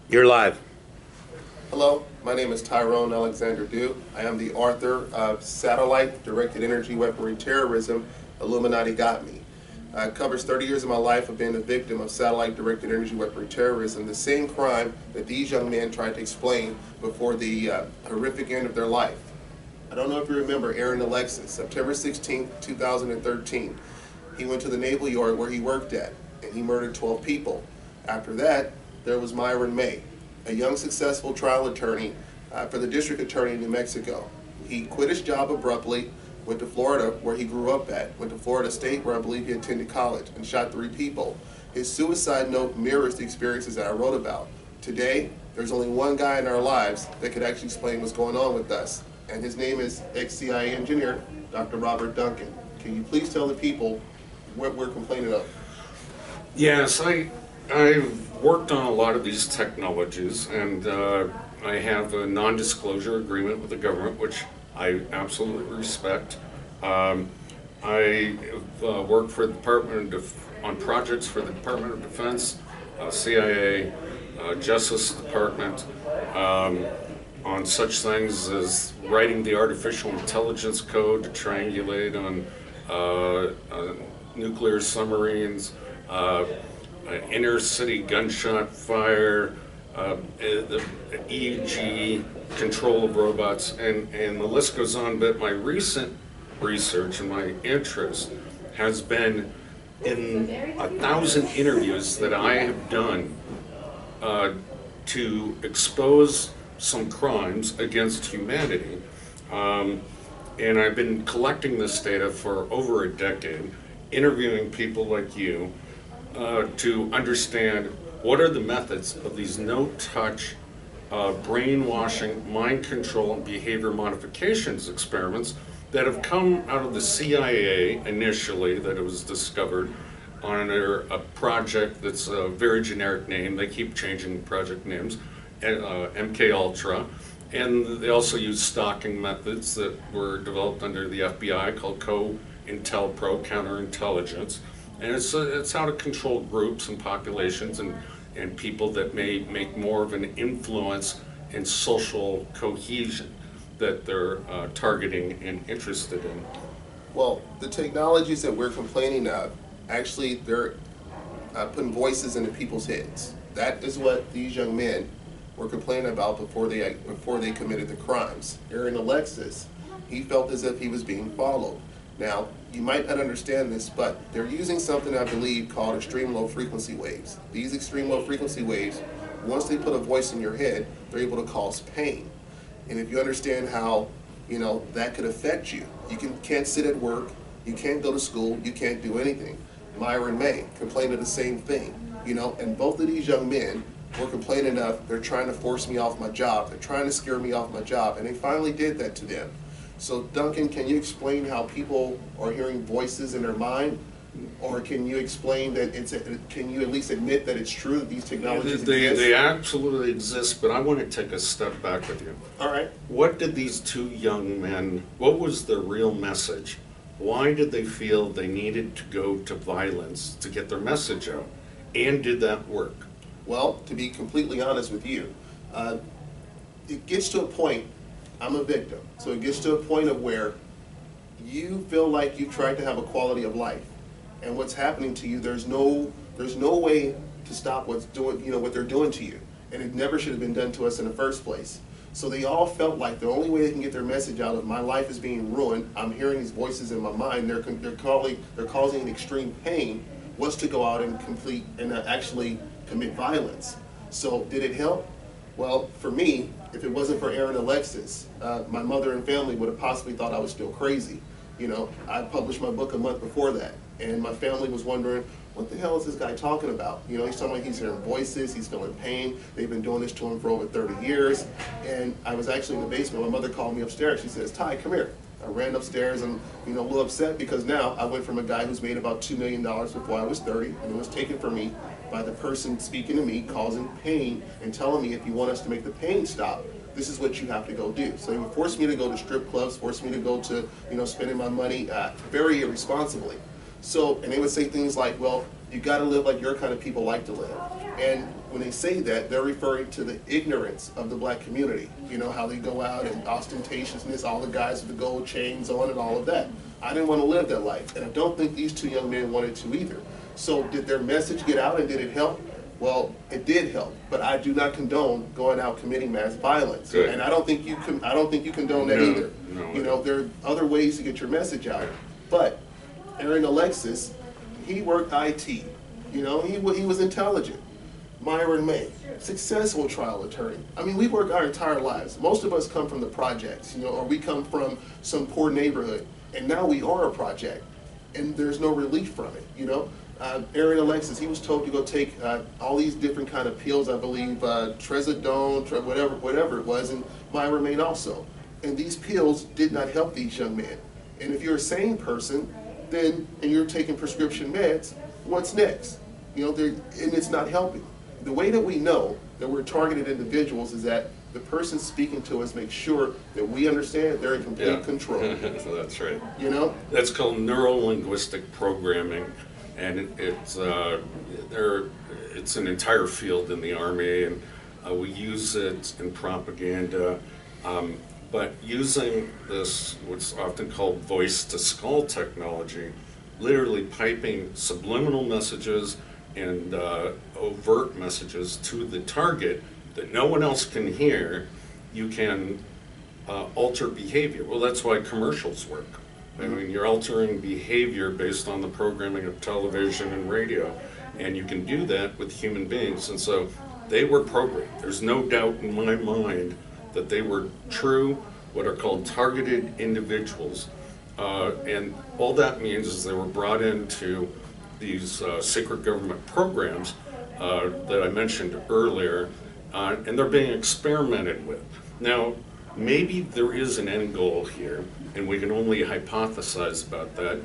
You're live. Hello, my name is Tryone Dew. I am the author of Satellite Directed Energy Weaponry Terrorism, Illuminati Got Me. It covers 30 years of my life of being a victim of satellite directed energy weaponry terrorism, the same crime that these young men tried to explain before the horrific end of their life. I don't know if you remember Aaron Alexis, September 16, 2013. He went to the Naval Yard where he worked at, and he murdered 12 people. After that, there was Myron May, a young successful trial attorney for the district attorney in New Mexico. He quit his job abruptly, went to Florida where he grew up at, went to Florida State where I believe he attended college, and shot 3 people. His suicide note mirrors the experiences that I wrote about. Today, there's only one guy in our lives that could actually explain what's going on with us, and his name is ex-CIA engineer, Dr. Robert Duncan. Can you please tell the people what we're complaining of? Yes, I've worked on a lot of these technologies, and I have a non-disclosure agreement with the government, which I absolutely respect. I have worked for the on projects for the Department of Defense, CIA, Justice Department, on such things as writing the artificial intelligence code to triangulate on nuclear submarines, inner city gunshot fire, the EEG control of robots, and the list goes on. But my recent research and my interest has been in 1,000 interviews that I have done to expose some crimes against humanity. And I've been collecting this data for over a decade, interviewing people like you to understand what are the methods of these no-touch brainwashing, mind control, and behavior modifications experiments that have come out of the CIA initially, that it was discovered under a project that's a very generic name. They keep changing project names, MK Ultra. And they also use stalking methods that were developed under the FBI called COINTELPRO, counterintelligence. And it's how to control groups and populations and people that may make more of an influence in social cohesion that they're targeting and interested in. Well, the technologies that we're complaining of, actually they're putting voices into people's heads. That is what these young men were complaining about before they committed the crimes. Aaron Alexis, he felt as if he was being followed. Now, you might not understand this, but they're using something I believe called extreme low frequency waves. These extreme low frequency waves, once they put a voice in your head, they're able to cause pain. And if you understand how, that could affect you, you can't sit at work, you can't go to school, you can't do anything. Myron May complained of the same thing, and both of these young men were complaining of, they're trying to force me off my job, they're trying to scare me off my job, and they finally did that to them. So Duncan, can you explain how people are hearing voices in their mind? Or can you explain that can you at least admit that it's true that these technologies exist? They absolutely exist, but I want to take a step back with you. All right. What did these 2 young men, what was their real message? Why did they feel they needed to go to violence to get their message out? And did that work? Well, to be completely honest with you, it gets to a point, I'm a victim, so it gets to a point of where you feel like you've tried to have a quality of life, and what's happening to you, there's no way to stop what they're doing to you, and it never should have been done to us in the first place. So they all felt like the only way they can get their message out of my life is being ruined, I'm hearing these voices in my mind, they're causing extreme pain, was to go out and actually commit violence. So did it help? Well, for me, if it wasn't for Aaron Alexis, my mother and family would have possibly thought I was still crazy. I published my book a month before that, and my family was wondering, what the hell is this guy talking about? He's talking like he's hearing voices, he's feeling pain, they've been doing this to him for over 30 years, and I was actually in the basement. My mother called me upstairs, she says, Ty, come here. I ran upstairs and a little upset because now I went from a guy who's made about $2 million before I was 30, and it was taken from me by the person speaking to me, causing pain, and telling me if you want us to make the pain stop, this is what you have to go do. So they would force me to go to strip clubs, force me to go to, spending my money very irresponsibly. So, and they would say things like, well, you got to live like your kind of people like to live. And when they say that, they're referring to the ignorance of the black community. You know, how they go out and ostentatiousness, all the guys with the gold chains on and all of that. I didn't want to live that life, and I don't think these two young men wanted to either. So did their message get out and did it help? Well, it did help, but I do not condone going out committing mass violence. Good. And I don't think you condone that either. No, you know, there are other ways to get your message out. But Aaron Alexis, he worked IT. You know, he was intelligent. Myron May, successful trial attorney. I mean, we work our entire lives. Most of us come from the projects, you know, or we come from some poor neighborhood, and now we are a project, and there's no relief from it, you know. Aaron Alexis, he was told to go take all these different kind of pills, I believe, Trazodone, whatever it was, and Myron May also. And these pills did not help these young men. And if you're a sane person, then, and you're taking prescription meds, what's next? You know, and it's not helping. The way that we know that we're targeted individuals is that the person speaking to us makes sure that we understand they're in complete control. So that's right. You know? That's called neuro-linguistic programming, and it's an entire field in the Army, and we use it in propaganda. But using this, what's often called voice-to-skull technology, literally piping subliminal messages and overt messages to the target that no one else can hear, you can alter behavior. Well, that's why commercials work. I mean, you're altering behavior based on the programming of television and radio, and you can do that with human beings. And so they were programmed. There's no doubt in my mind that they were true, what are called targeted individuals. And all that means is they were brought into these secret government programs that I mentioned earlier, and they're being experimented with. Now, maybe there is an end goal here, and we can only hypothesize about that,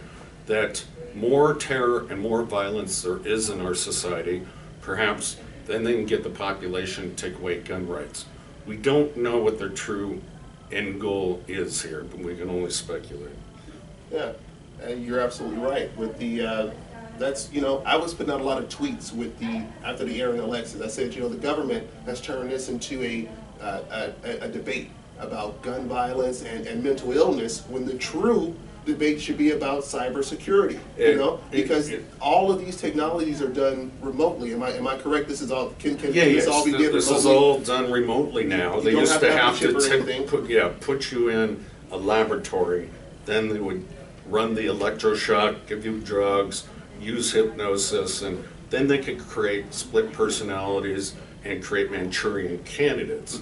that more terror and more violence there is in our society, perhaps then they can get the population to take away gun rights. We don't know what their true end goal is here, but we can only speculate. Yeah, and you're absolutely right. With the, that's, you know, I was putting out a lot of tweets with after the Aaron Alexis. I said, you know, the government has turned this into a debate about gun violence and mental illness, when the true debate should be about cybersecurity, you know, because all of these technologies are done remotely. Am I correct? This is all, can this all be done remotely? This is all done remotely now. They used to have to put you in a laboratory, then they would run the electroshock, give you drugs, use hypnosis, and then they could create split personalities and create Manchurian candidates.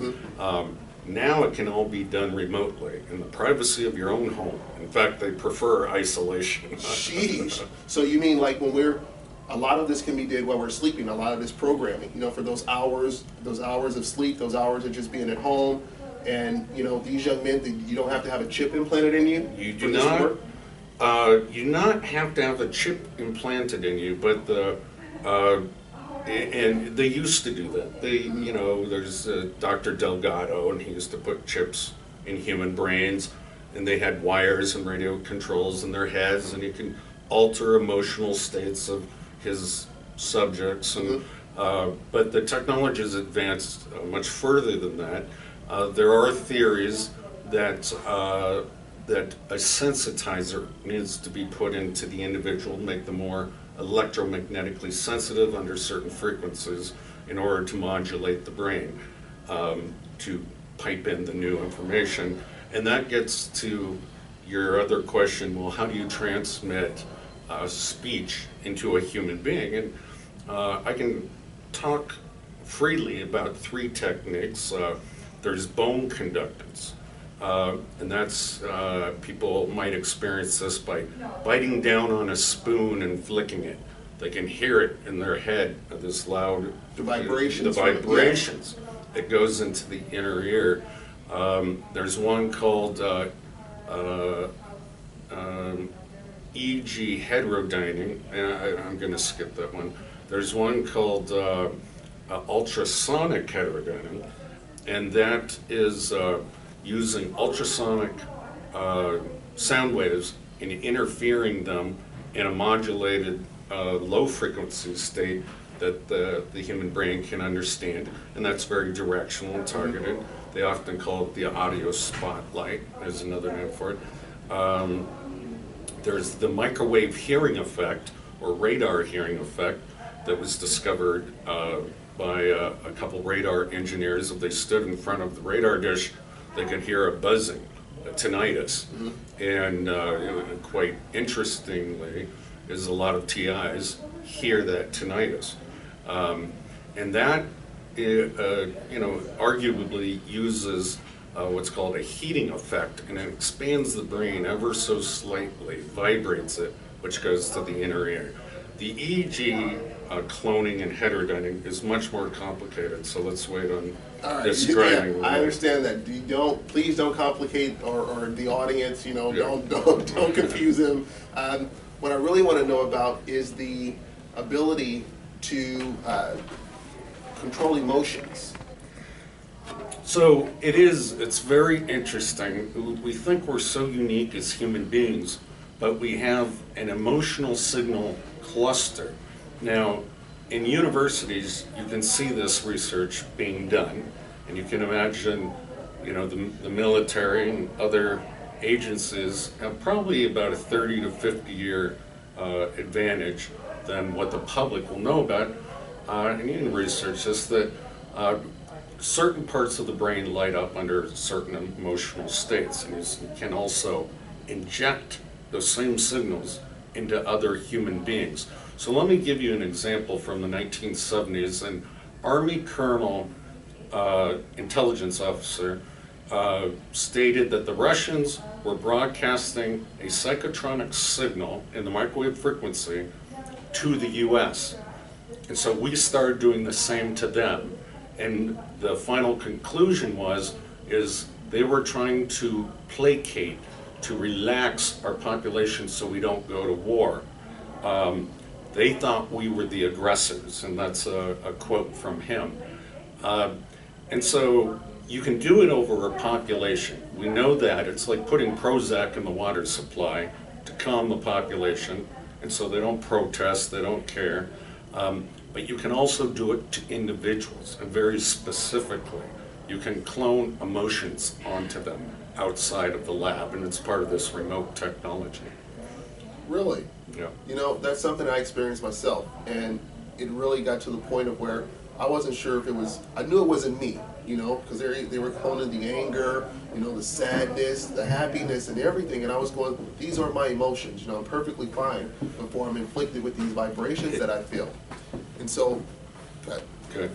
Now it can all be done remotely in the privacy of your own home. In fact, they prefer isolation. Sheesh. So you mean like when a lot of this can be did while we're sleeping, a lot of this programming, you know, for those hours of sleep, those hours of just being at home, and, you know, these young men, you don't have to have a chip implanted in you? You do not. You not have to have a chip implanted in you, but and they used to do that. You know, there's Dr. Delgado, and he used to put chips in human brains, and they had wires and radio controls in their heads, and you can alter emotional states of his subjects. And but the technology has advanced much further than that. There are theories that that a sensitizer needs to be put into the individual, make them more electromagnetically sensitive under certain frequencies in order to modulate the brain, to pipe in the new information. And that gets to your other question, well, how do you transmit speech into a human being? And I can talk freely about three techniques. There's bone conductance. And that's, people might experience this by biting down on a spoon and flicking it. They can hear it in their head, this loud, the vibrations. The vibrations. It goes into the inner ear. There's one called EG heterodyning, and I'm going to skip that one. There's one called ultrasonic heterodyning, and that is using ultrasonic sound waves and interfering them in a modulated low frequency state that the human brain can understand, and that's very directional and targeted. They often call it the audio spotlight, is another name for it. There's the microwave hearing effect, or radar hearing effect, that was discovered by a couple radar engineers. If they stood in front of the radar dish, they could hear a buzzing, a tinnitus. And quite interestingly, is a lot of TIs hear that tinnitus. And that, arguably uses what's called a heating effect, and it expands the brain ever so slightly, vibrates it, which goes to the inner ear. The EEG cloning and heterodyning is much more complicated, so let's wait on describing. Yeah, I understand that. Please don't complicate or the audience. Don't confuse them. What I really want to know about is the ability to control emotions. So it's very interesting. We think we're so unique as human beings, but we have an emotional signal cluster. Now, in universities, you can see this research being done, and you can imagine, the military and other agencies have probably about a 30 to 50 year advantage than what the public will know about. And you can research this, that certain parts of the brain light up under certain emotional states, and you can also inject those same signals into other human beings. So let me give you an example from the 1970s. An Army colonel, intelligence officer, stated that the Russians were broadcasting a psychotronic signal in the microwave frequency to the US. And so we started doing the same to them. And the final conclusion is they were trying to placate, to relax our population so we don't go to war. They thought we were the aggressors, and that's a quote from him. And so you can do it over a population. We know that. It's like putting Prozac in the water supply to calm the population, and so they don't protest, they don't care. But you can also do it to individuals, and very specifically. You can clone emotions onto them outside of the lab, and it's part of this remote technology. Really? Yeah. That's something I experienced myself, and it really got to the point of where I wasn't sure if it was, I knew it wasn't me, because they were cloning the anger, the sadness, the happiness, and everything, and I was going, these are my emotions, I'm perfectly fine before I'm inflicted with these vibrations that I feel. And so, Good.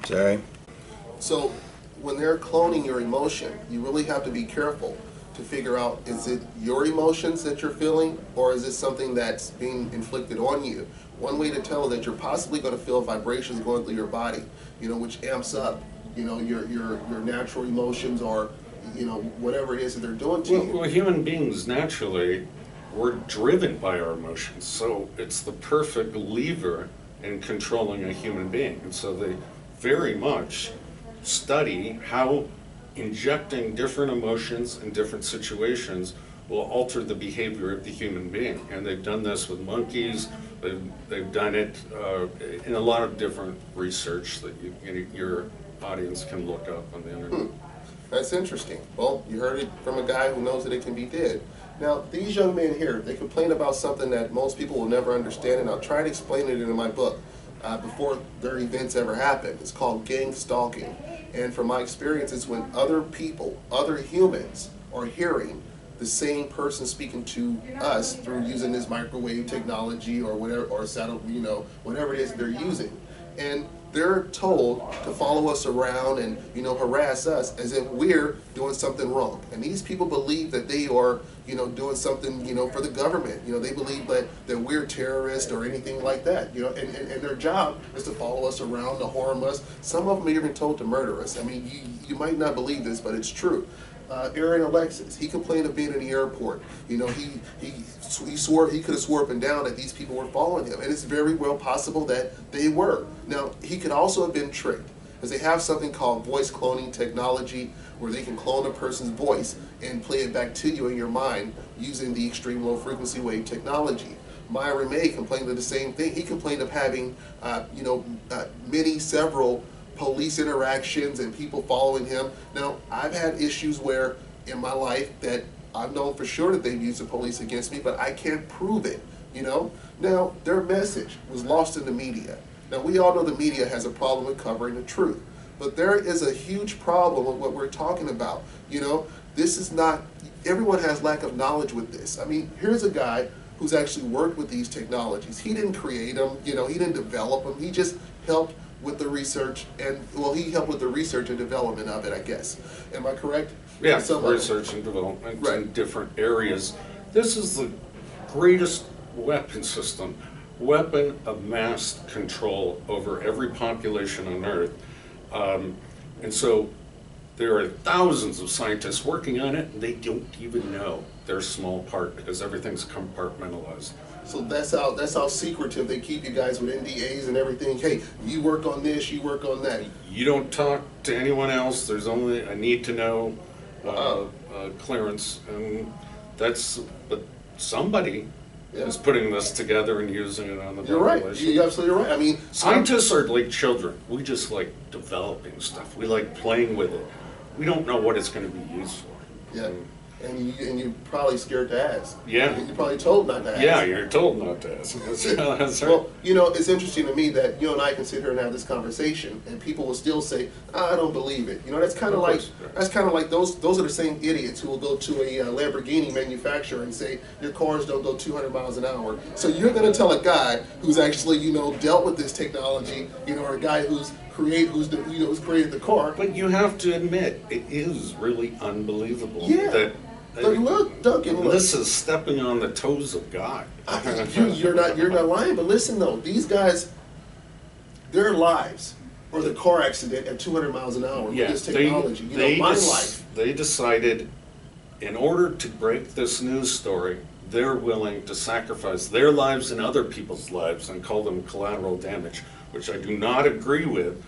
Sorry. So when they're cloning your emotion, you really have to be careful to figure out, is it your emotions that you're feeling, or is it something that's being inflicted on you? One way to tell that you're possibly going to feel vibrations going through your body, which amps up, your natural emotions, or, whatever it is that they're doing to you. Well, human beings naturally, we're driven by our emotions, so it's the perfect lever in controlling a human being. And so they very much study how injecting different emotions in different situations will alter the behavior of the human being. And they've done this with monkeys. They've done it in a lot of different research that your audience can look up on the internet. That's interesting. Well, you heard it from a guy who knows that it can be did. Now, these young men here, they complain about something that most people will never understand, and I'll try to explain it in my book before their events ever happen. It's called gang stalking. And from my experience, it's when other people, other humans, are hearing the same person speaking to us through using this microwave technology or whatever, or satellite, whatever it is that they're using. And they're told to follow us around and, harass us as if we're doing something wrong. And these people believe that they are, doing something, for the government. They believe that we're terrorists or anything like that, and their job is to follow us around, to harm us. Some of them are even told to murder us. I mean, you might not believe this, but it's true. Aaron Alexis, he complained of being in the airport. He swore, he could have swore up and down that these people were following him, and it's very well possible that they were. Now, he could also have been tricked, because they have something called voice cloning technology, where they can clone a person's voice and play it back to you in your mind using the extreme low frequency wave technology. Myron May complained of the same thing. He complained of having, several police interactions and people following him. Now, I've had issues where in my life that I've known for sure that they've used the police against me, but I can't prove it, Now, their message was lost in the media. Now, we all know the media has a problem with covering the truth, but there is a huge problem with what we're talking about. This is not, everyone has lack of knowledge with this. I mean, here's a guy who's actually worked with these technologies. He didn't create them, he didn't develop them. He just helped with the research he helped with the research and development of it, I guess. Am I correct? Yeah, research and development in different areas. This is the greatest weapon system, weapon of mass control over every population on Earth. And so there are thousands of scientists working on it, and they don't even know their small part because everything's compartmentalized. So that's how secretive they keep you guys with NDAs and everything. Hey, you work on this, you work on that. You don't talk to anyone else. There's only a need to know clearance, and but somebody is putting this together and using it on the You're population. Right. You're absolutely right. I mean, scientists are like children. We just like developing stuff. We like playing with it. We don't know what it's going to be used for. Yeah. And you're probably scared to ask. Yeah. You're probably told not to ask. Yeah, you're told not to ask. That's right. Well, it's interesting to me that you and I can sit here and have this conversation, and people will still say, I don't believe it. That's kind of like those are the same idiots who will go to a Lamborghini manufacturer and say your cars don't go 200 miles an hour. So you're going to tell a guy who's actually dealt with this technology, or a guy who's created the car. But you have to admit, it is really unbelievable. Yeah. But look, Duncan, this is stepping on the toes of God. You're not lying, but listen though, these guys, their lives or the car accident at 200 miles an hour with this technology. My life. They decided, in order to break this news story, they're willing to sacrifice their lives and other people's lives and call them collateral damage, which I do not agree with.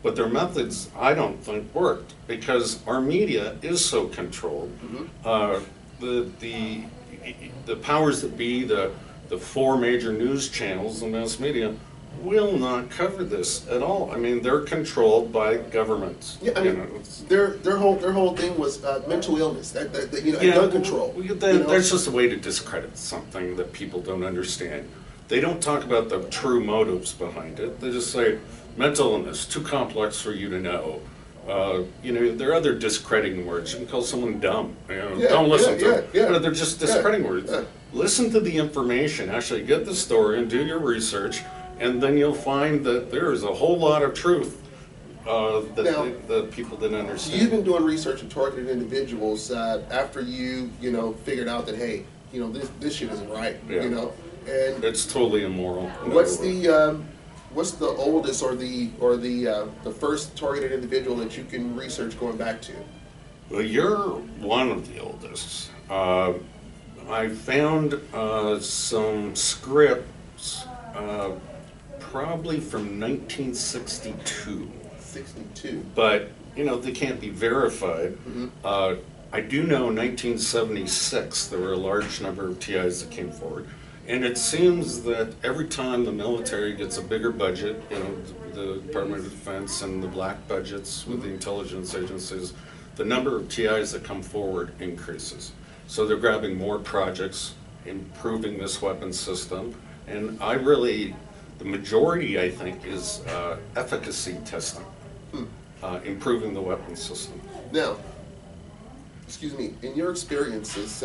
But their methods, I don't think, worked because our media is so controlled. The powers that be, the four major news channels, the mass media, will not cover this at all. I mean, they're controlled by governments. Yeah, I mean, their whole thing was mental illness, and gun control. There's just a way to discredit something that people don't understand. They don't talk about the true motives behind it. They just say, mental illness, too complex for you to know. There are other discrediting words. You can call someone dumb. Don't listen to them. But they're just discrediting words. Listen to the information. Actually get the story and do your research, and then you'll find that there is a whole lot of truth that people didn't understand. You've been doing research on targeted individuals after you figured out that, hey, this shit isn't right. And it's totally immoral. What's the oldest or the first targeted individual that you can research going back to? Well, you're one of the oldest. I found some scripts probably from 1962. 62. But they can't be verified. I do know in 1976 there were a large number of TIs that came forward. And it seems that every time the military gets a bigger budget, the Department of Defense and the black budgets with the intelligence agencies, the number of TIs that come forward increases. So they're grabbing more projects, improving this weapon system, and the majority, I think, is efficacy testing, improving the weapon system. Now, in your experiences,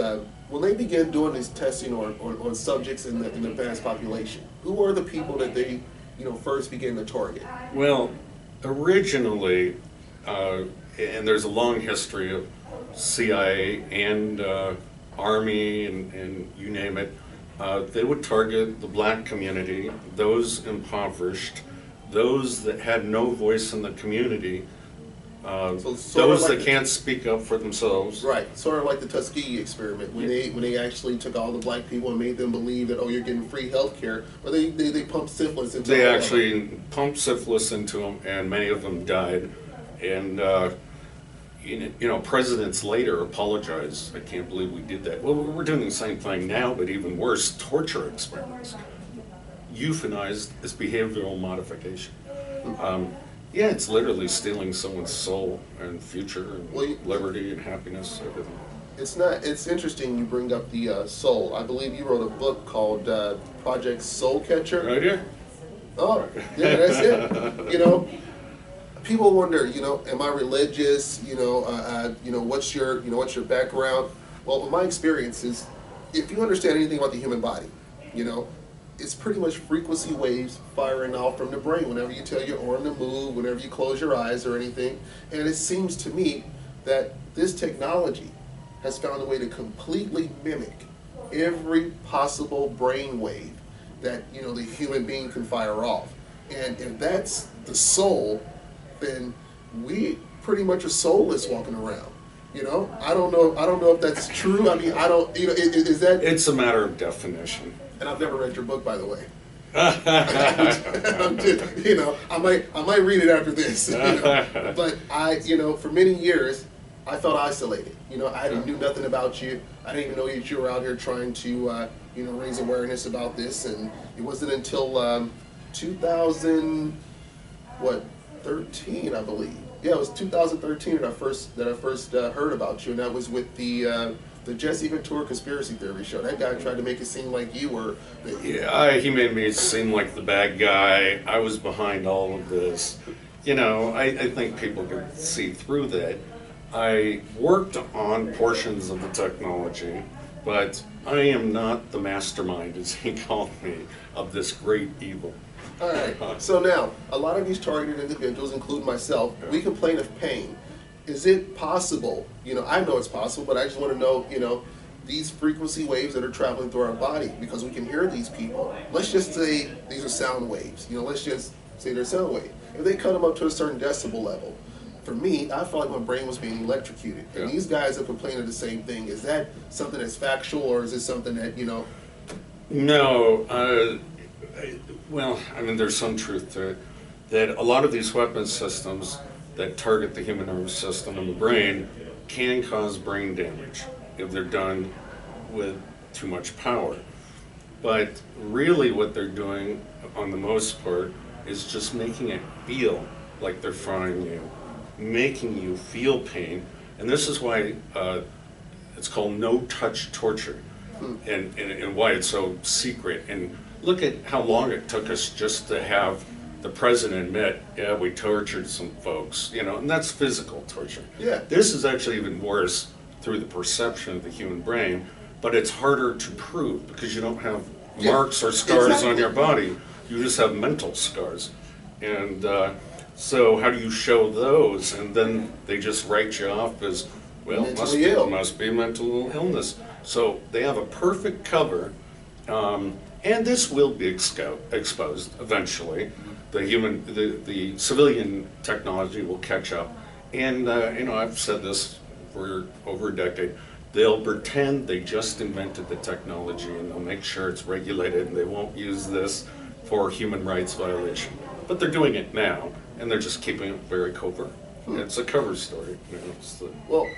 when they began doing this testing on subjects in the vast population, who are the people that they, first began to target? Well, originally, and there's a long history of CIA and Army and you name it, they would target the black community, those impoverished, those that had no voice in the community, those that can't speak up for themselves. Right, sort of like the Tuskegee experiment, when they actually took all the black people and made them believe that, you're getting free health care, or they pumped syphilis into them. They actually pumped syphilis into them, and many of them died. And presidents later apologize. I can't believe we did that. Well, we're doing the same thing now, but even worse, torture experiments, euthanized as behavioral modification. Yeah, it's literally stealing someone's soul and future and liberty and happiness, everything. It's interesting you bring up the soul. I believe you wrote a book called Project Soul Catcher. Right here. Oh, yeah, that's it. People wonder, am I religious? What's your background? Well, my experience is, if you understand anything about the human body, it's pretty much frequency waves firing off from the brain whenever you tell your arm to move, whenever you close your eyes or anything. And it seems to me that this technology has found a way to completely mimic every possible brain wave that the human being can fire off. And if that's the soul, then we pretty much are soulless walking around. I don't know if that's true. I mean, I don't. Is that? It's a matter of definition. And I've never read your book, by the way. I'm just, I might read it after this. But for many years, I felt isolated. I knew nothing about you. I didn't even know that you were out here trying to, raise awareness about this. And it wasn't until 2013, I believe. Yeah, it was 2013 that I first heard about you, and that was with the Jesse Ventura conspiracy theory show. That guy tried to make it seem like you were. He made me seem like the bad guy. I was behind all of this. I think people can see through that. I worked on portions of the technology, but I am not the mastermind, as he called me, of this great evil. All right. So now, a lot of these targeted individuals, including myself, we complain of pain. Is it possible, I know it's possible, but I just want to know, these frequency waves that are traveling through our body, because we can hear these people. Let's just say these are sound waves. Let's just say they're sound waves. If they cut them up to a certain decibel level, for me, I felt like my brain was being electrocuted. And these guys are complaining of the same thing. Is that something that's factual, or is it something that, No. Well, there's some truth to it. That a lot of these weapon systems that target the human nervous system and the brain can cause brain damage if they're done with too much power. But really what they're doing, on the most part, is just making it feel like they're frying you, making you feel pain. And this is why it's called no-touch torture, and why it's so secret. And look at how long it took us just to have the president admit, yeah, we tortured some folks, and that's physical torture. Yeah. This is actually even worse through the perception of the human brain, but it's harder to prove because you don't have marks or scars on your body. You just have mental scars. And so how do you show those? And then they just write you off as, well, must be mental illness. So they have a perfect cover, and this will be exposed eventually. The civilian technology will catch up, and I've said this for over a decade. They'll pretend they just invented the technology, and they'll make sure it's regulated, and they won't use this for human rights violation. But they're doing it now, and they're just keeping it very covert. It's a cover story. Well,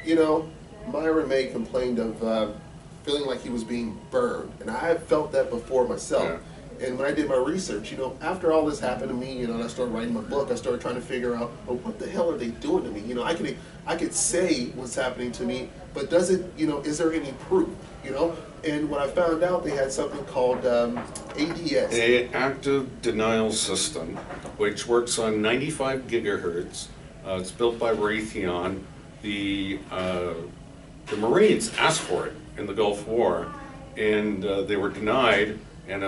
Myron May complained of feeling like he was being burned, and I have felt that before myself. Yeah. And when I did my research, after all this happened to me, and I started writing my book, I started trying to figure out, well, what the hell are they doing to me? I could say what's happening to me, but does it, is there any proof? And when I found out, they had something called ADS. Active Denial System, which works on 95 gigahertz. It's built by Raytheon. The Marines asked for it in the Gulf War, and they were denied. And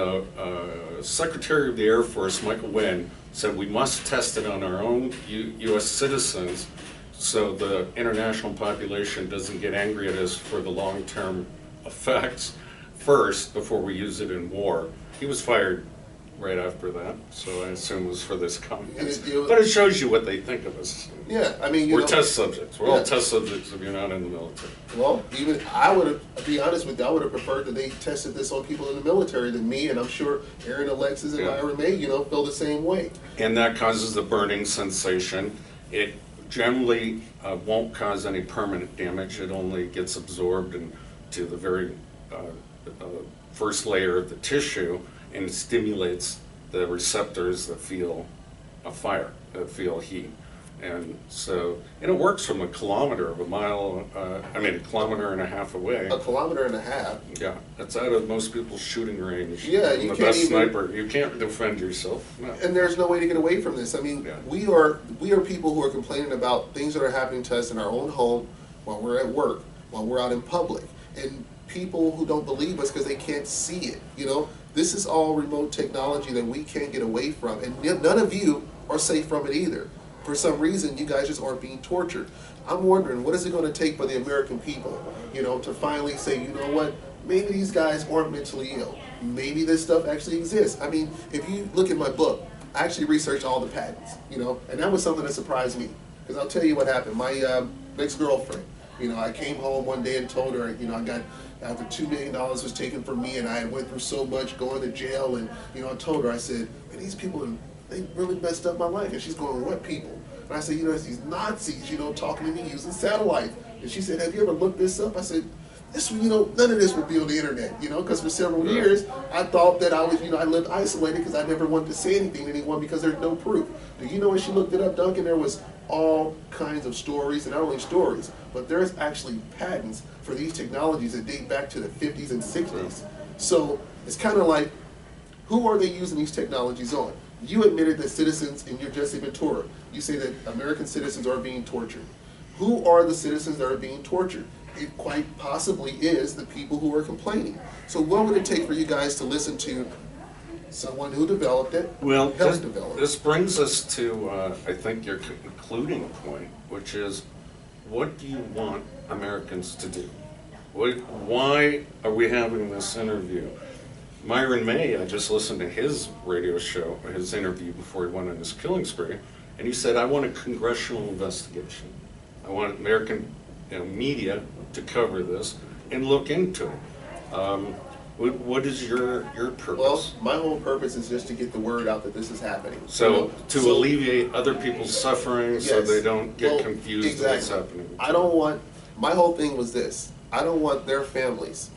Secretary of the Air Force, Michael Wynn, said we must test it on our own U.S. citizens so the international population doesn't get angry at us for the long-term effects first before we use it in war. He was fired right after that, so I assume it was for this comment. But it shows you what they think of us. Yeah, we're test subjects. We're all test subjects if you're not in the military. Well, even I would have, to be honest with you, I would have preferred that they tested this on people in the military than me, and I'm sure Aaron Alexis and Myron May, feel the same way. And that causes the burning sensation. It generally won't cause any permanent damage. It only gets absorbed into the very first layer of the tissue and stimulates the receptors that feel a fire, that feel heat. And so, and it works from a kilometer of a mile, a kilometer and a half away. A kilometer and a half? Yeah, that's out of most people's shooting range. Yeah, I'm you the can't best even, sniper. You can't defend yourself. No. And there's no way to get away from this. I mean, Yeah. we are people who are complaining about things that are happening to us in our own home, while we're at work, while we're out in public, and people who don't believe us because they can't see it. You know, this is all remote technology that we can't get away from, and none of you are safe from it either. For some reason, you guys just aren't being tortured. I'm wondering, what is it going to take for the American people, you know, to finally say, you know what, maybe these guys aren't mentally ill. Maybe this stuff actually exists. I mean, if you look at my book, I actually researched all the patents, you know, and that was something that surprised me. Because I'll tell you what happened. My ex-girlfriend, you know, I came home one day and told her, you know, after $2 million was taken from me and I had went through so much going to jail, and, you know, I told her, I said, man, these people, they really messed up my life. And she's going, what people? And I said, you know, it's these Nazis, you know, talking to me using satellite. And she said, have you ever looked this up? I said, this, you know, none of this would be on the internet, you know, because for several years I thought that I was, you know, I lived isolated because I never wanted to say anything to anyone because there's no proof. Do you know when she looked it up, Duncan, there was all kinds of stories, and not only stories, but there's actually patents for these technologies that date back to the 50s and 60s. So it's kind of like, who are they using these technologies on? You admitted that citizens in your Jesse Ventura, you say that American citizens are being tortured. Who are the citizens that are being tortured? It quite possibly is the people who are complaining. So what would it take for you guys to listen to someone who developed it, Well, helped develop it? this brings us to, I think, your concluding point, which is, what do you want Americans to do? Why are we having this interview? Myron May, I just listened to his radio show, his interview before he went on his killing spree, and he said, I want a congressional investigation. I want American media to cover this and look into it. What is your purpose? Well, my whole purpose is just to get the word out that this is happening. So, to alleviate other people's suffering so they don't get confused exactly. what's happening. I don't want, my whole thing was this, I don't want their families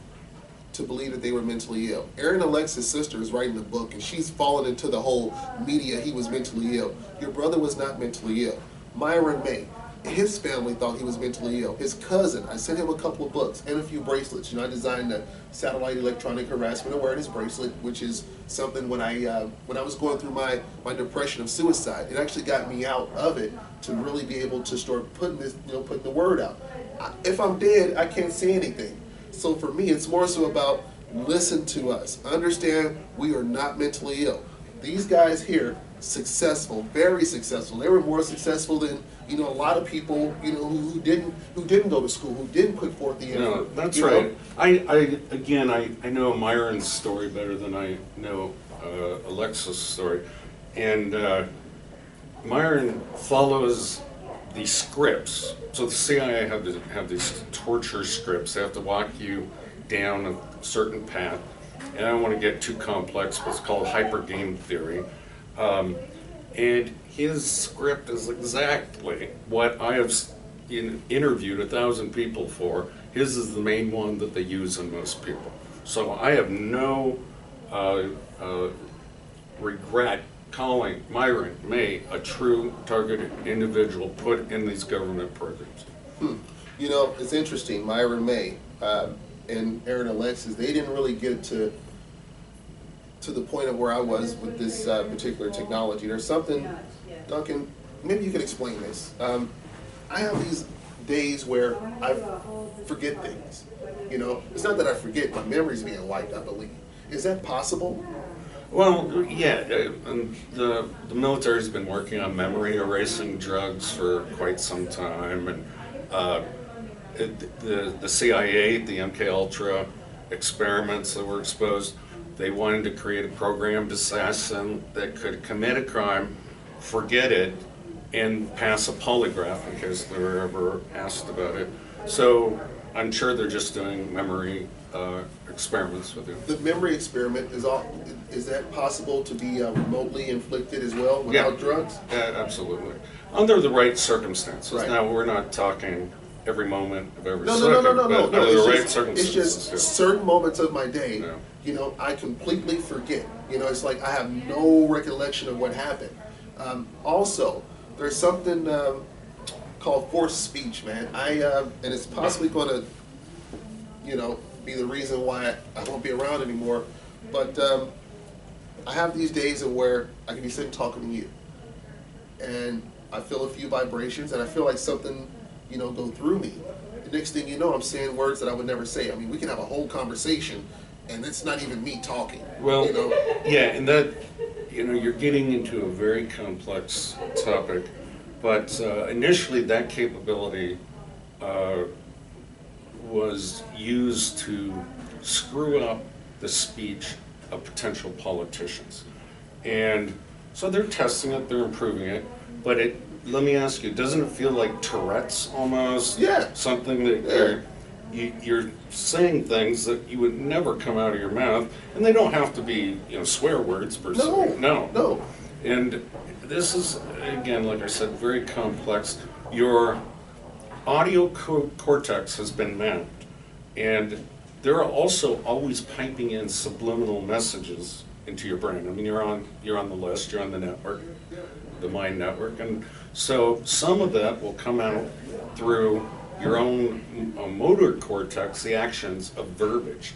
to believe that they were mentally ill. Erin Alexis' sister is writing a book, and she's fallen into the whole media, he was mentally ill. Your brother was not mentally ill. Myron May, his family thought he was mentally ill. His cousin, I sent him a couple of books and a few bracelets. You know, I designed a satellite electronic harassment awareness bracelet, which is something when I was going through my depression of suicide, it actually got me out of it to really be able to start putting this, you know, putting the word out. If I'm dead, I can't say anything. So for me, it's more so about listen to us. Understand we are not mentally ill. These guys here, successful, very successful. They were more successful than, you know, a lot of people, you know, who didn't go to school, who didn't put forth the effort. No, that's right. I know Myron's story better than I know Alexis' story, and Myron follows these scripts. So the CIA have these torture scripts. They have to walk you down a certain path, and I don't want to get too complex, but it's called hyper game theory. And his script is exactly what I have interviewed 1,000 people for. His is the main one that they use on most people. So I have no regret calling Myron May a true targeted individual put in these government programs. You know, it's interesting, Myron May and Erin Alexis, they didn't really get to the point of where I was with this particular technology. There's something, Duncan, maybe you can explain this. I have these days where I forget things. You know, it's not that I forget, my memory's being wiped, I believe. Is that possible? Well, yeah, the military's been working on memory erasing drugs for quite some time, and the CIA, the MK Ultra experiments that were exposed, they wanted to create a programmed assassin that could commit a crime, forget it, and pass a polygraph in case they were ever asked about it. So I'm sure they're just doing memory experiments with you. The memory experiment is that possible to be remotely inflicted as well without drugs? Yeah, absolutely. under the right circumstances. Right. Now, we're not talking every moment of every No, second, no. but under the right It's circumstances. just certain moments of my day, Yeah. you know, I completely forget. You know, it's like I have no recollection of what happened. Also, there's something called forced speech, man. And it's possibly going to, you know, be the reason why I won't be around anymore. But I have these days of where I can be sitting talking to you, and I feel a few vibrations, and I feel like something, you know, go through me. The next thing you know, I'm saying words that I would never say. I mean, we can have a whole conversation, and it's not even me talking. Well, you know? yeah, and that, you know, you're getting into a very complex topic, but initially that capability was used to screw up the speech of potential politicians. And so they're testing it, they're improving it, but let me ask you, doesn't it feel like Tourette's almost? Yeah. Something that you're saying things that you would never come out of your mouth, and they don't have to be, you know, swear words per se. No. And this is, again, like I said, very complex. Your audio cortex has been mapped, and there are also always piping in subliminal messages into your brain. I mean, you're on the list, you're on the network, the mind network, and so some of that will come out through your own motor cortex, the actions of verbiage.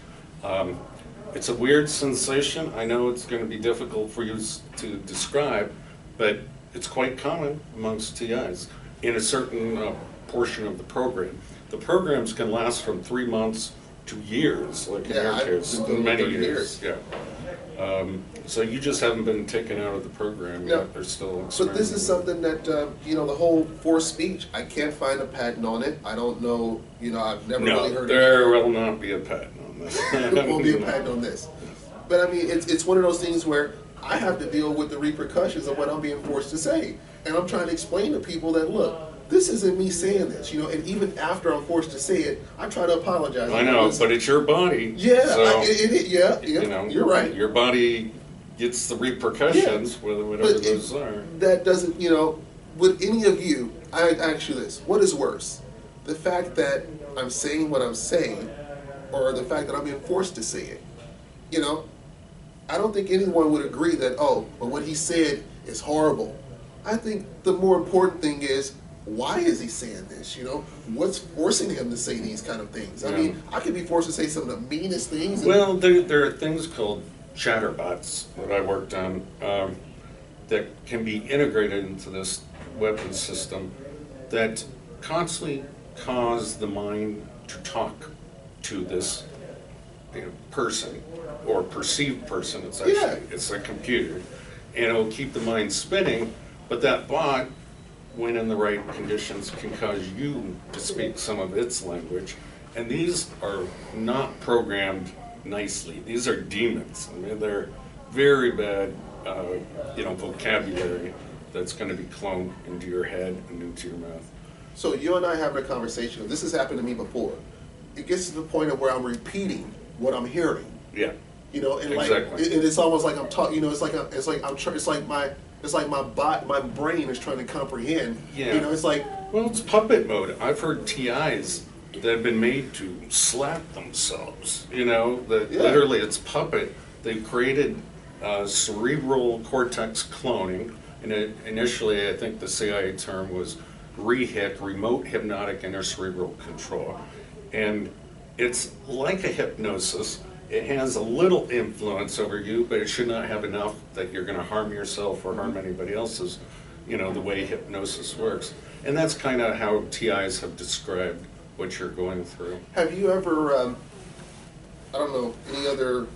It's a weird sensation. I know it's going to be difficult for you to describe, but it's quite common amongst TIs in a certain portion of the program. The programs can last from 3 months to years, like in your case, many years. Yeah. So you just haven't been taken out of the program yet. They're still experimenting. But this is something that, you know, the whole forced speech, I can't find a patent on it. I don't know, you know, I've never really heard of it. There will not be a patent on this. There won't be a patent on this. But I mean, it's one of those things where I have to deal with the repercussions of what I'm being forced to say. And I'm trying to explain to people that, look, this isn't me saying this, you know, and even after I'm forced to say it, I try to apologize. I know, but it's your body. Yeah, so, you know, you're right. Your body gets the repercussions, whatever those are. That doesn't, you know, with any of you, I ask you this, what is worse? The fact that I'm saying what I'm saying, or the fact that I'm being forced to say it? You know, I don't think anyone would agree that, oh, but what he said is horrible. I think the more important thing is, why is he saying this? You know, what's forcing him to say these kind of things? I mean, I could be forced to say some of the meanest things. Well, there are things called chatterbots that I worked on that can be integrated into this weapon system that constantly cause the mind to talk to this person or perceived person. It's actually it's a computer, and it'll keep the mind spinning. But that bot, when in the right conditions, can cause you to speak some of its language. And these are not programmed nicely. These are demons. I mean, they're very bad, vocabulary that's going to be cloned into your head and into your mouth. So you and I having a conversation. This has happened to me before. It gets to the point of where I'm repeating what I'm hearing. Yeah. You know, and exactly. It's almost like I'm talking. You know, it's like my brain is trying to comprehend. Yeah. You know, it's like. Well, it's puppet mode. I've heard TIs that have been made to slap themselves. You know, that literally it's puppet. They've created cerebral cortex cloning, and initially I think the CIA term was RHIC, remote hypnotic intercerebral control, and it's like a hypnosis. It has a little influence over you, but it should not have enough that you're going to harm yourself or harm anybody else's, you know, the way hypnosis works. And that's kind of how TIs have described what you're going through. Have you ever, I don't know, any other...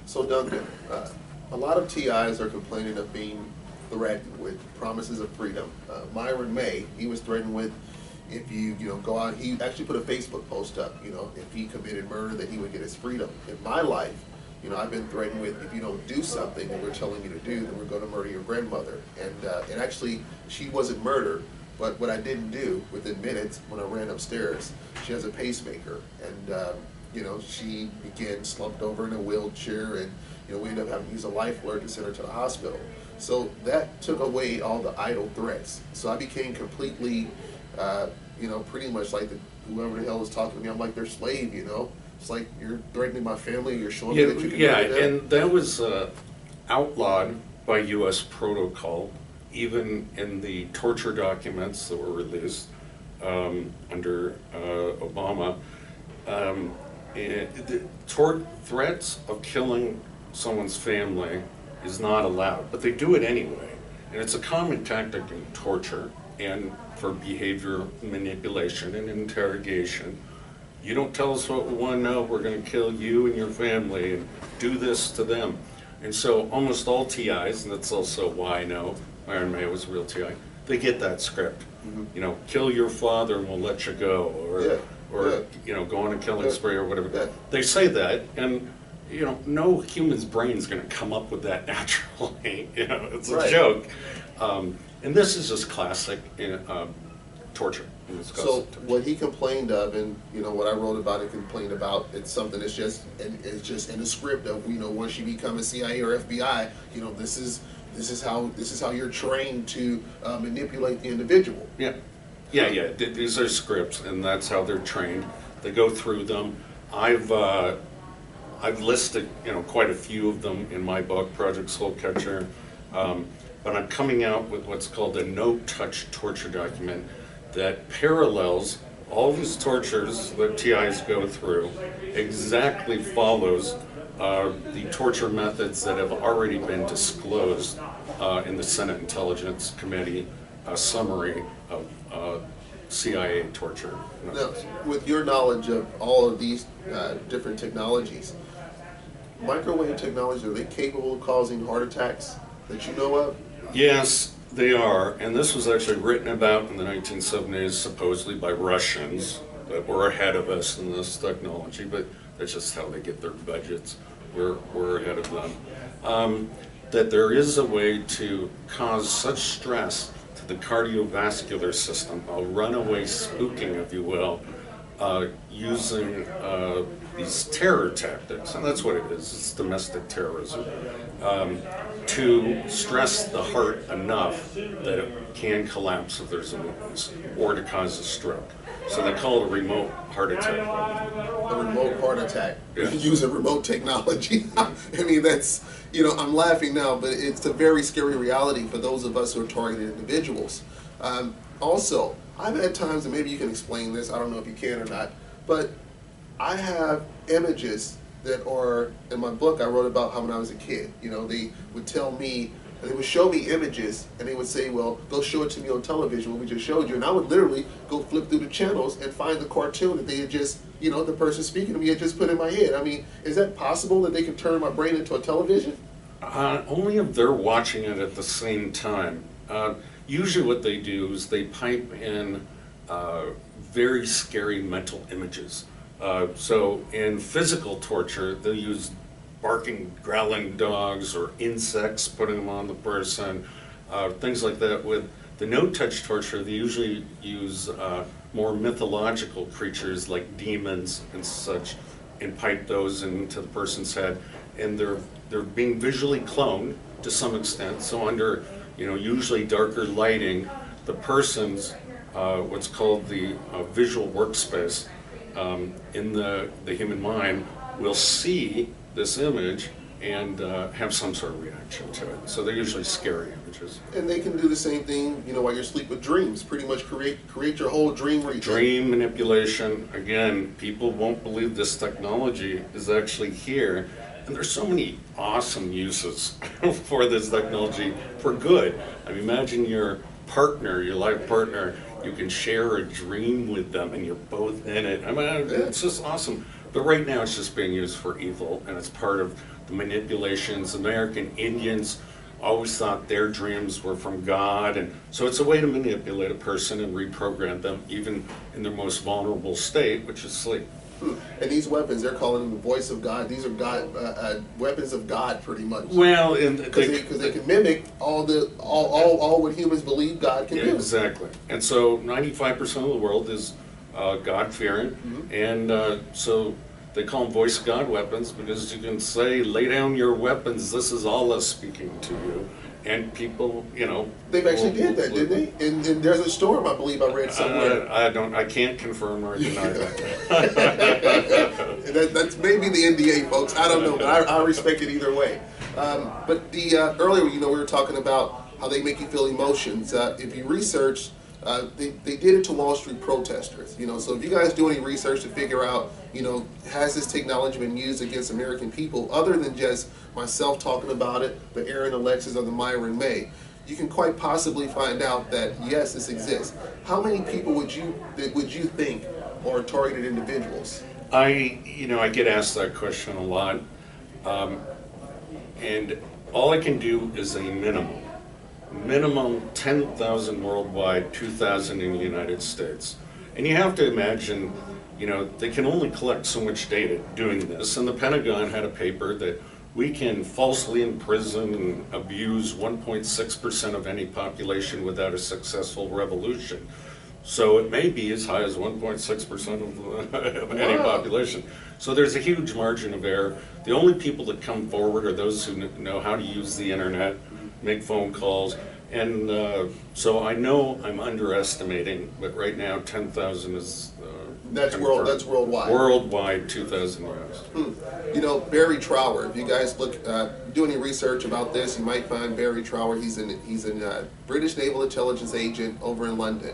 So Duncan, a lot of TIs are complaining of being threatened with promises of freedom. Myron May, he was threatened with, if you go out, he actually put a Facebook post up, if he committed murder, that he would get his freedom. In my life, I've been threatened with, if you don't do something that we're telling you to do, then we're going to murder your grandmother. And actually, she wasn't murdered, but what I didn't do, within minutes, when I ran upstairs, she has a pacemaker, and she began slumped over in a wheelchair, and we ended up having to use a life alert to send her to the hospital. So that took away all the idle threats. So I became completely, pretty much like whoever the hell was talking to me, I'm like their slave, It's like you're threatening my family, you're showing me that you can do that. And that was outlawed by U.S. protocol, even in the torture documents that were released under Obama. Threats of killing someone's family is not allowed, but they do it anyway. And it's a common tactic in torture and for behavior manipulation and interrogation. You don't tell us what we want to know, we're going to kill you and your family and do this to them. And so almost all TIs, and that's also why I know Iron May was a real TI, they get that script. Mm-hmm. Kill your father and we'll let you go, or go on a killing spree or whatever. Yeah. They say that, and no human's brain is going to come up with that naturally. It's a joke. And this is just classic torture. So what he complained of, and what I wrote about and complained about, it's something that's just in the script of once you become a CIA or FBI, this is how you're trained to manipulate the individual. Yeah. These are scripts, and that's how they're trained. They go through them. I've listed quite a few of them in my book, Project Soulcatcher, but I'm coming out with what's called a no-touch torture document that parallels all these tortures that TIs go through, exactly follows the torture methods that have already been disclosed in the Senate Intelligence Committee summary of CIA torture methods. Now, with your knowledge of all of these different technologies, microwave technologies, are they capable of causing heart attacks that you know of? Yes, they are, and this was actually written about in the 1970s, supposedly by Russians that were ahead of us in this technology, but that's just how they get their budgets. We're ahead of them. That there is a way to cause such stress to the cardiovascular system, a runaway spooking, if you will, using these terror tactics, and that's what it is, it's domestic terrorism, to stress the heart enough that it can collapse if there's a weakness, or to cause a stroke. So they call it a remote heart attack. A remote heart attack. Yeah. Using remote technology. I mean, that's, I'm laughing now, but it's a very scary reality for those of us who are targeted individuals. Also, I've had times, and maybe you can explain this, I don't know if you can or not, but I have images that are, in my book I wrote about how when I was a kid, they would tell me, and they would show me images, and they would say, well, go show it to me on television, what we just showed you, and I would literally go flip through the channels and find the cartoon that they had just, the person speaking to me had just put in my head. I mean, is that possible that they can turn my brain into a television? Only if they're watching it at the same time. Usually what they do is they pipe in very scary mental images. So in physical torture, they'll use barking, growling dogs or insects, putting them on the person, things like that. With the no-touch torture, they usually use more mythological creatures like demons and such, and pipe those into the person's head. And they're being visually cloned to some extent. So under usually darker lighting, the person's what's called the visual workspace in the human mind will see this image and have some sort of reaction to it. So they're usually scary images. And they can do the same thing, while you're asleep with dreams. Pretty much create your whole dream. Dream manipulation. Again, people won't believe this technology is actually here. And there's so many awesome uses for this technology for good. I mean, imagine your partner, your life partner, you can share a dream with them and you're both in it. I mean, it's just awesome. But right now it's just being used for evil, and it's part of the manipulations. American Indians always thought their dreams were from God, and so it's a way to manipulate a person and reprogram them even in their most vulnerable state, which is sleep. And these weapons, they're calling them the voice of God. These are God weapons of God, pretty much. Well, because they can mimic all what humans believe God can do. Exactly. And so 95% of the world is God-fearing, and so They call them voice of God weapons because you can say, lay down your weapons, this is Allah speaking to you. And people, you know... They've actually did that, didn't they? And there's a storm, I believe I read somewhere. I can't confirm or deny that. That's maybe the NDA, folks. I don't know, but I respect it either way. But the earlier, you know, we were talking about how they make you feel emotions. If you research, they did it to Wall Street protesters. You know, so if you guys do any research to figure out, you know, has this technology been used against American people, other than just myself talking about it, the Aaron Alexis or the Myron May, you can quite possibly find out that yes, this exists. How many people would you think are targeted individuals? You know, I get asked that question a lot, and all I can do is a minimum 10,000 worldwide, 2,000 in the United States. And you have to imagine, you know, they can only collect so much data doing this, and the Pentagon had a paper that we can falsely imprison and abuse 1.6% of any population without a successful revolution. So it may be as high as 1.6% of any population. So there's a huge margin of error. The only people that come forward are those who know how to use the internet, make phone calls, and so I know I'm underestimating, but right now 10,000 is that's worldwide. Worldwide, 2,000 euros. You know, Barry Trower. If you guys do any research about this, you might find Barry Trower. He's a British Naval Intelligence agent over in London.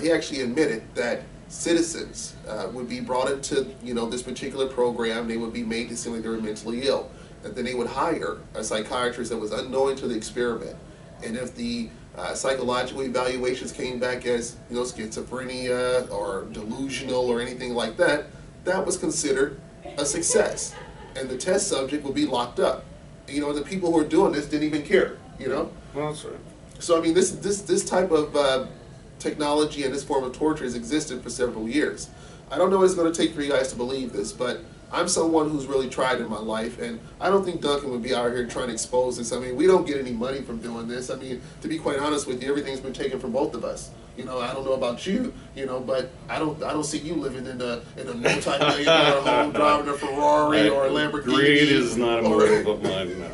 He actually admitted that citizens would be brought into, you know, this particular program. They would be made to seem like they were mentally ill. And then they would hire a psychiatrist that was unknowing to the experiment. And if the psychological evaluations came back as, you know, schizophrenia or delusional or anything like that, that was considered a success. And the test subject would be locked up. You know, the people who are doing this didn't even care, you know? Well, that's right. So, I mean, this type of technology and this form of torture has existed for several years. I don't know what it's going to take for you guys to believe this, but I'm someone who's really tried in my life, and I don't think Duncan would be out here trying to expose this. I mean, we don't get any money from doing this. I mean, to be quite honest with you, everything's been taken from both of us. You know, I don't know about you, you know, but I don't see you living in a multi-million-dollar home, driving a Ferrari or a Lamborghini. Greed is not a motive of mine, no.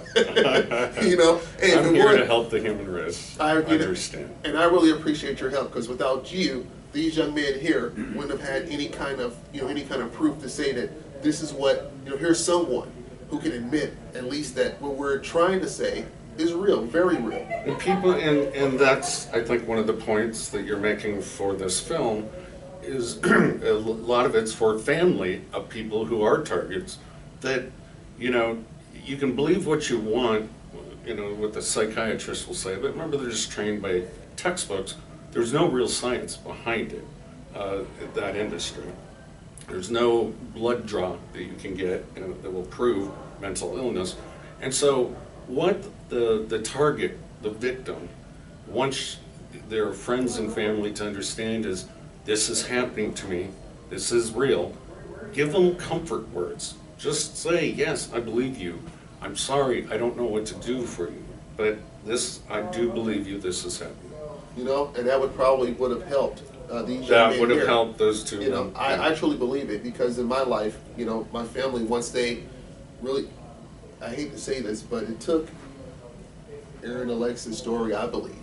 You know, and I'm here to help the human race. I understand. And I really appreciate your help, because without you, these young men here wouldn't have had any kind of, you know, any kind of proof to say that this is what, you know, here's someone who can admit at least that what we're trying to say is real, very real. And people, and that's, I think, one of the points that you're making for this film is a lot of it's for family of people who are targets that, you know, you can believe what you want, you know, what the psychiatrist will say, but remember they're just trained by textbooks. There's no real science behind it, that industry. There's no blood draw that you can get that will prove mental illness. And so what the target, the victim, wants their friends and family to understand is, this is happening to me, this is real. Give them comfort words. Just say, yes, I believe you. I'm sorry, I don't know what to do for you, but this, I do believe you, this is happening. You know, and that would have helped these young men that would have helped those two. You know, I truly believe it, because in my life, you know, my family, once they really, I hate to say this, but it took Aaron Alexis' story, I believe,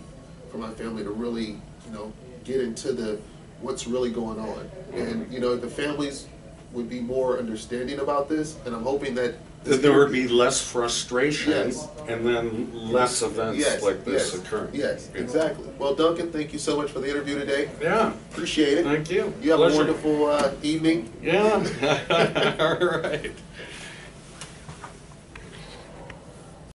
for my family to really, you know, get into what's really going on. And, you know, the families would be more understanding about this, and I'm hoping that there would be less frustration, yes, and then less events, yes, like this occurring. Yes, exactly. Well, Duncan, thank you so much for the interview today. Yeah. Appreciate it. Thank you. You have a wonderful evening. Yeah. All right.